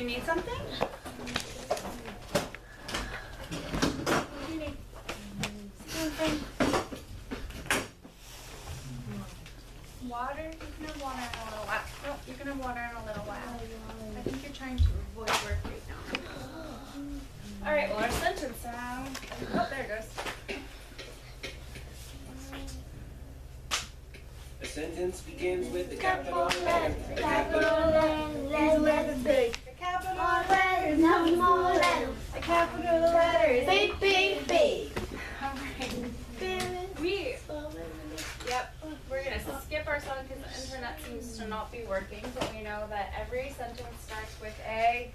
you need something? What do you need? Something? Water? You can have water in a little while. No, you can have water in a little while. I think you're trying to avoid work right now. All right, well, our sentence sound. Oh, there it goes. A sentence begins with a capital letter. The capital letter is big. The capital letter is no small letter. A capital letter is Big, big, big. All right. Yep, we're going to skip our song because the internet seems to not be working, but we know that every sentence starts with a...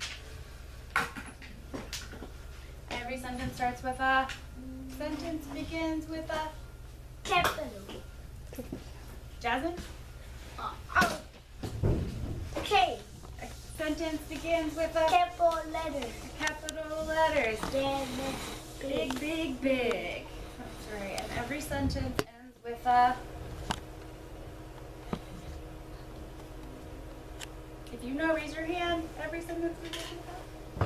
Every sentence starts with a... Sentence begins with a... Capital. Jasmine? K. A sentence begins with a... Capital letter. Capital letters. Big, Big, big. That's right. And every sentence ends with a... If you know, raise your hand. Every sentence begins with a...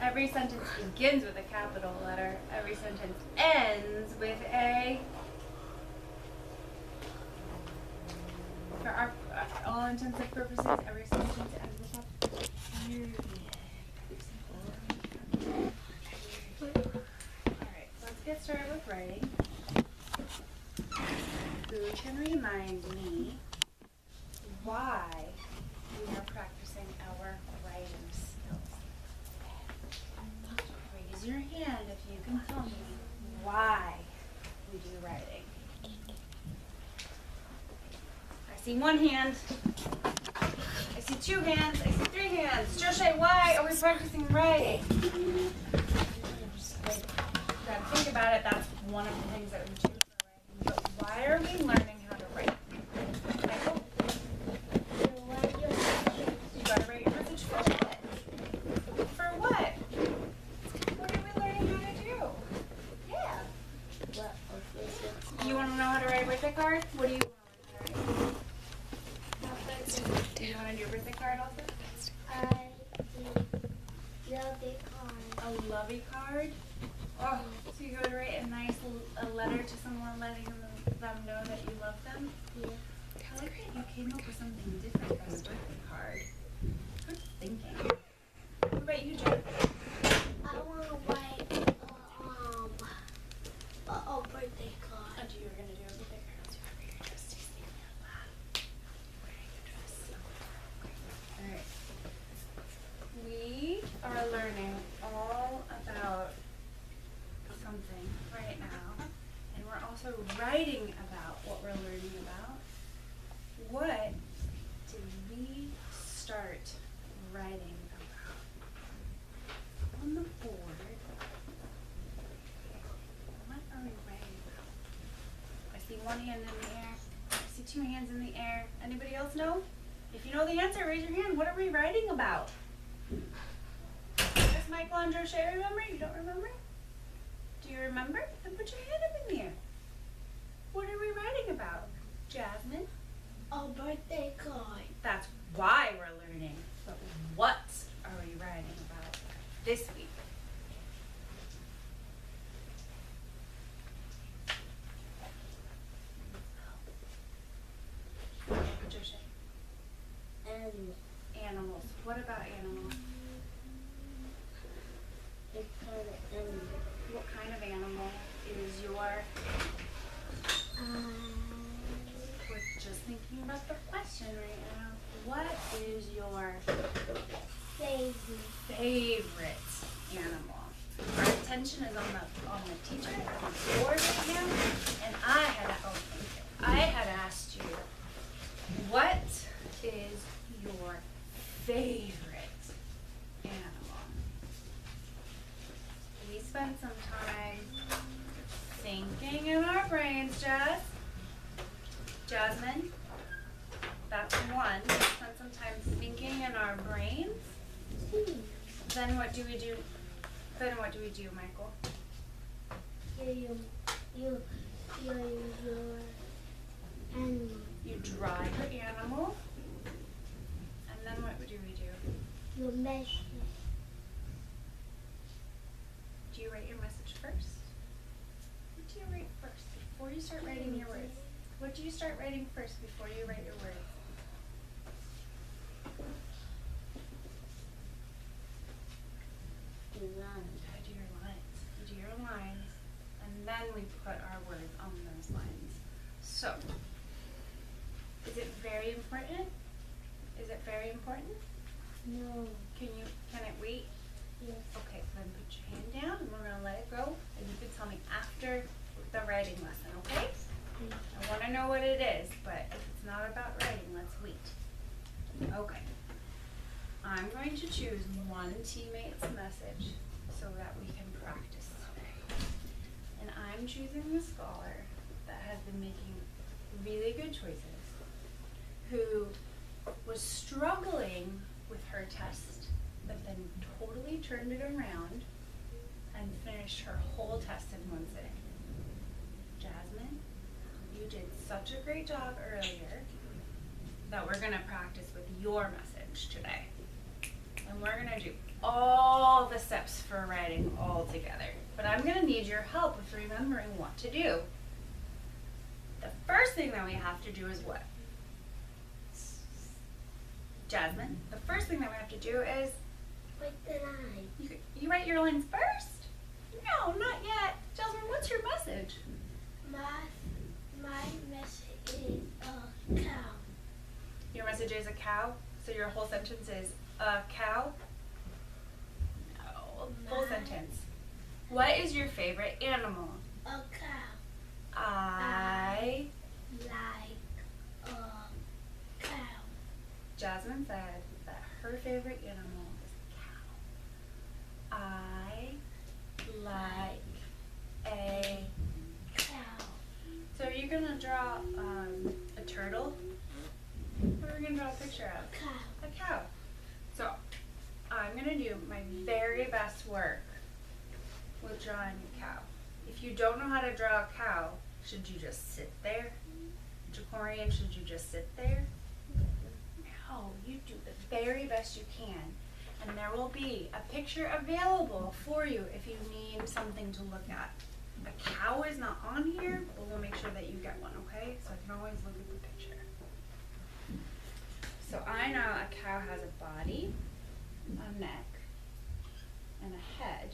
Every sentence begins with a capital letter. Every sentence ends with a... For our all intents and purposes, every sentence ends with a period. Alright, so let's get started with writing. Who can remind me why we are practicing our writing skills? Raise your hand if you can tell me why we do writing. I see one hand. I see two hands. I see three hands. Joshay, why are we practicing writing? Gotta think about it. That's one of the things that we do for writing. But why are we learning how to write? Michael? You gotta write your message for what? For what? What are we learning how to do? Yeah. You want to know how to write a birthday card? What do you want to write? Do you want to do a birthday card also? A lovey card? Oh, so you're going to write a nice a letter to someone letting them know that you love them? Yeah. I like that you came up with something different than a birthday card. Good thinking. What about you, Jen? I want to write a birthday card. Oh, you were going to do a birthday card. Let's remember your dress. Stay speaking out loud. Wearing your dress. Alright. We are learning all about something right now. And we're also writing about what we're learning about. What did we start writing about? On the board, what are we writing about? I see one hand in the air. I see two hands in the air. Anybody else know? If you know the answer, raise your hand. What are we writing about? Does Michael and Joshay remember? You don't remember? Do you remember? Then put your hand up in the air. What are we writing about? Jasmine? A birthday card. That's why we're learning. But what are we writing about this week? Joshay. Animals. What about animals? What kind of animal? What kind of animal is your... We're just thinking about the question right now. What is your favorite animal? Our attention is on the teacher, on the board right now, and I had asked you, what is your favorite animal? We spent some time thinking in our brains, Jasmine. That's one. We spent some time thinking in our brains. Then what do we do? Michael? Your animal. You draw your animal. Your message. Do you write your message first? What do you write first before you start writing your words? What do you start writing first before you write your words? The line. I do your lines. You do your lines, and then we put our words on those lines. So, is it very important? Is it very important? No. Can it wait? Yes. Okay, then put your hand down and we're gonna let it go, and you can tell me after the writing lesson, okay? I wanna know what it is, but if it's not about writing, let's wait. Okay. I'm going to choose one teammate's message so that we can practice today. And I'm choosing the scholar that has been making really good choices, who was struggling with her test, but then totally turned it around and finished her whole test in one sitting. Jasmine, you did such a great job earlier that we're gonna practice with your message today. And we're gonna do all the steps for writing all together. But I'm gonna need your help with remembering what to do. The first thing that we have to do is what? Jasmine, the first thing that we have to do is Write the line. you write your lines first? No, not yet. Jasmine, what's your message? My message is a cow. Your message is a cow? So your whole sentence is a cow? No, full sentence. What is your favorite animal? A cow. I. Like a cow. Jasmine said that her favorite animal is a cow. I like a Cow. So are you gonna draw a turtle? What are we gonna draw a picture of? Cow. A cow. So I'm gonna do my very best work with drawing a cow. If you don't know how to draw a cow, should you just sit there? Jacorian, should you just sit there? No, you do the very best you can. And there will be a picture available for you if you need something to look at. A cow is not on here, but we'll make sure that you get one, okay? So I can always look at the picture. So I know a cow has a body, a neck, and a head.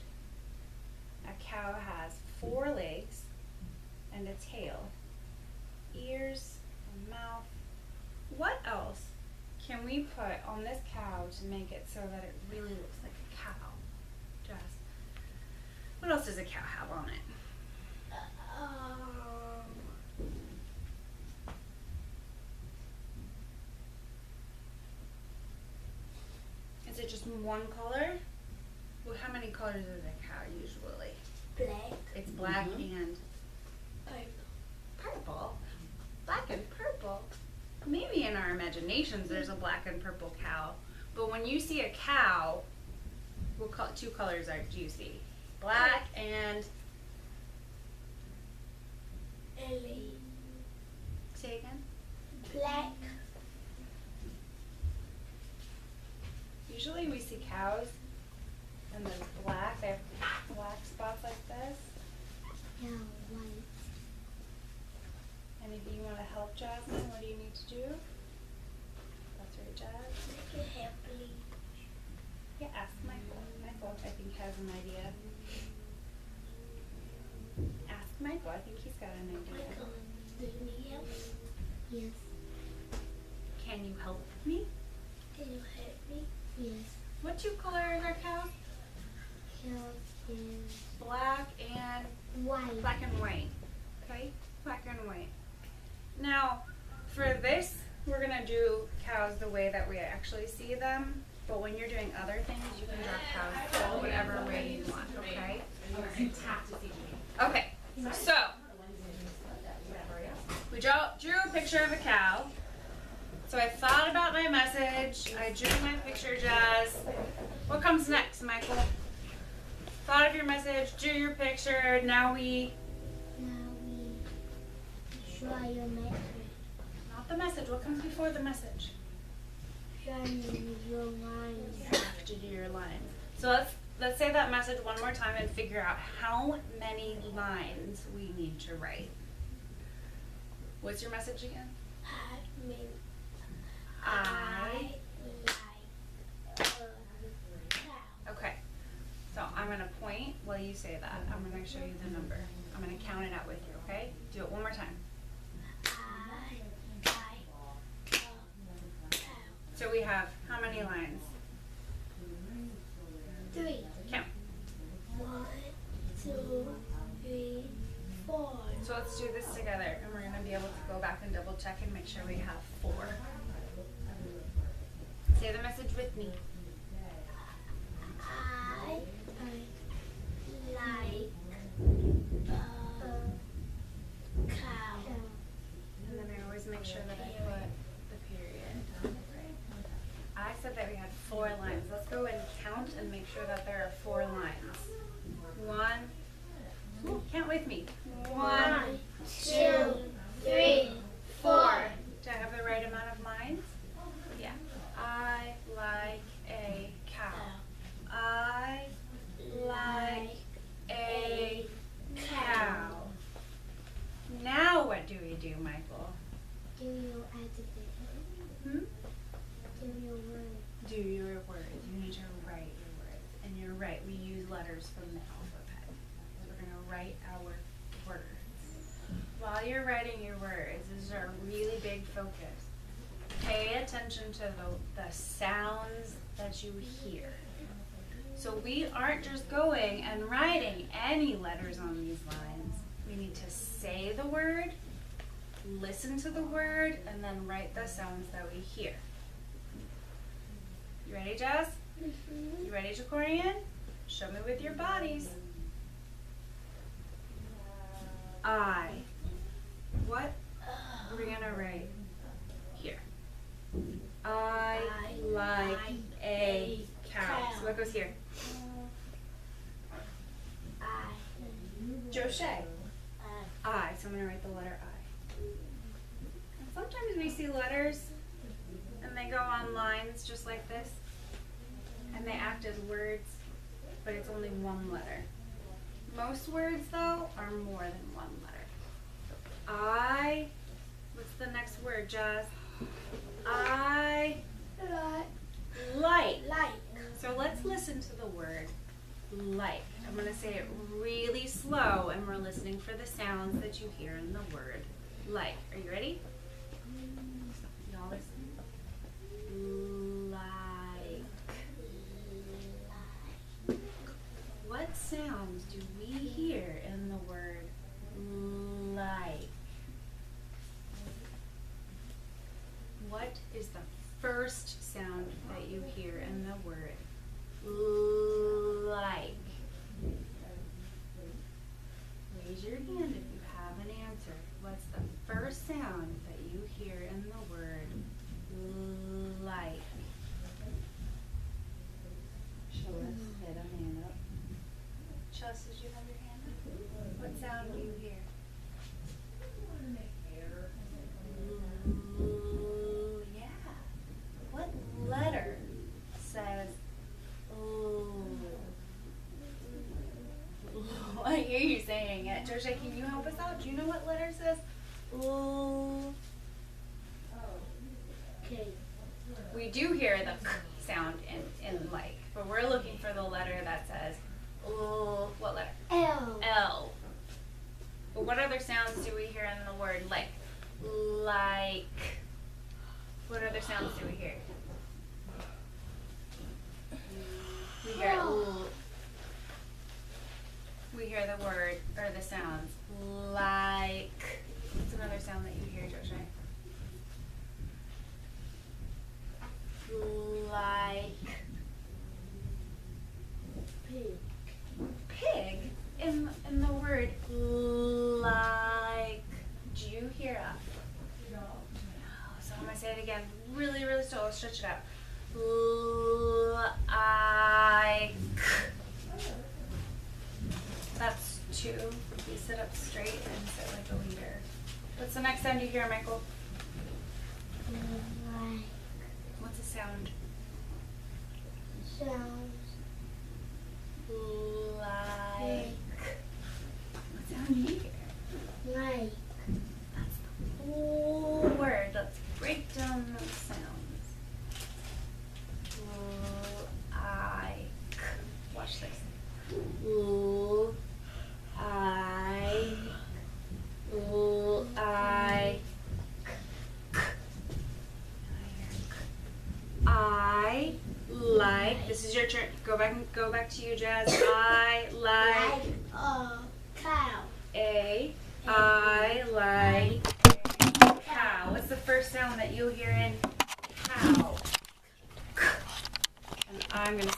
A cow has 4 legs and a tail, ears, a mouth. What else can we put on this cow to make it so that it really looks like a cow? Jess, what else does a cow have on it? Is it just one color? Well, how many colors is a cow usually? Black. It's black and Purple. purple. Black and purple. Maybe in our imaginations there's a black and purple cow. But when you see a cow, what 2 colors do you see? Black and... Ellie. Say again? Black. Usually we see cows and there's black. They have black spots like this. No, white. Anything you want to help Jasmine? What do you need to do? That's right, Jazz. Make it happy. Yeah, ask Michael. Michael, I think, has an idea. Ask Michael. I think he's got an idea. Michael, do you need help? Yes. Can you help me? Can you help me? Yes. What 2 colors are cows? Cow is Black and white. black and white. Okay, black and white. Now, for this, we're gonna do cows the way that we actually see them. But when you're doing other things, you can draw cows whatever way you want. Okay. Okay. So we drew a picture of a cow. So I thought about my message. I drew my picture, Jazz. What comes next, Michael? Thought of your message, drew your picture. Now we Draw your message. not the message. What comes before the message? Drawing your lines. to do your lines. So let's say that message one more time and figure out how many lines we need to write. What's your message again? I like Okay. So I'm going to point while you say that. I'm going to show you the number. I'm going to count it out with you, okay? Do it one more time. I like So we have how many lines? 3. Count. 1, 2, 3, 4. So let's do this together, and we're going to be able to go back and double check and make sure we have 4. Say the message with me. I like cow. And then I always make sure that I put the period. I said that we had 4 lines. Let's go and count and make sure that there are 4 lines. 1, count with me. 1, 2, 3, 4. Do I have the right amount of lines? Yeah. I like a cow. I like a cow. Now what do we do, Michael? Do your adjective. Hmm? Do your word. Do your words. You need to write your words. And you're right, we use letters from the alphabet. So we're going to write our words. While you're writing your words, this is our really big focus. Pay attention to the sounds that you hear. So we aren't just going and writing any letters on these lines. We need to say the word, listen to the word, and then write the sounds that we hear. You ready, Jess? You ready, Jacorian? Show me with your bodies. I. What are we gonna write here? I like a cow. So what goes here? Joshay. I. So I'm gonna write the letter I. And sometimes we see letters and they go on lines just like this, and they act as words, but it's only one letter. Most words, though, are more than one letter. I, what's the next word, Jess? I like. So let's listen to the word like. I'm going to say it really slow, and we're listening for the sounds that you hear in the word like. Are you ready? Y'all listen. Like. What sounds do we hear in the word like? What is the first sound that you hear in the word like? Raise your hand if you have an answer. What's the first sound that you hear in the word like? Show us. Hit a hand up. Chelsea, did you have your hand up? What sound do you hear? Ooh, yeah. What letter says ooh? I hear you saying it. Georgia, can you help us out? Do you know what letter says ooh? Okay. We do hear the k sound in like, but we're looking for the letter that says ooh. What letter? L. L. But what other sounds do we hear in the word like? Like. What other sounds do we hear? We hear ooh. We hear the word or the sounds like. What's another sound that you hear, Joshua? Like. Pig. Pig in the word like. Do you hear a? No. So I'm gonna say it again, really, really slow. Let's stretch it out. Like. That's 2. You sit up straight and sit like a leader. What's the next sound you hear, Michael? Like. What's a sound? sounds Like. What sound do you hear? like That's the whole word. Let's break down those sounds. Like. Watch this. I like. This is your turn. Go back to you, Jazz. I like a cow. a. I like a cow. What's the first sound that you'll hear in cow? And I'm gonna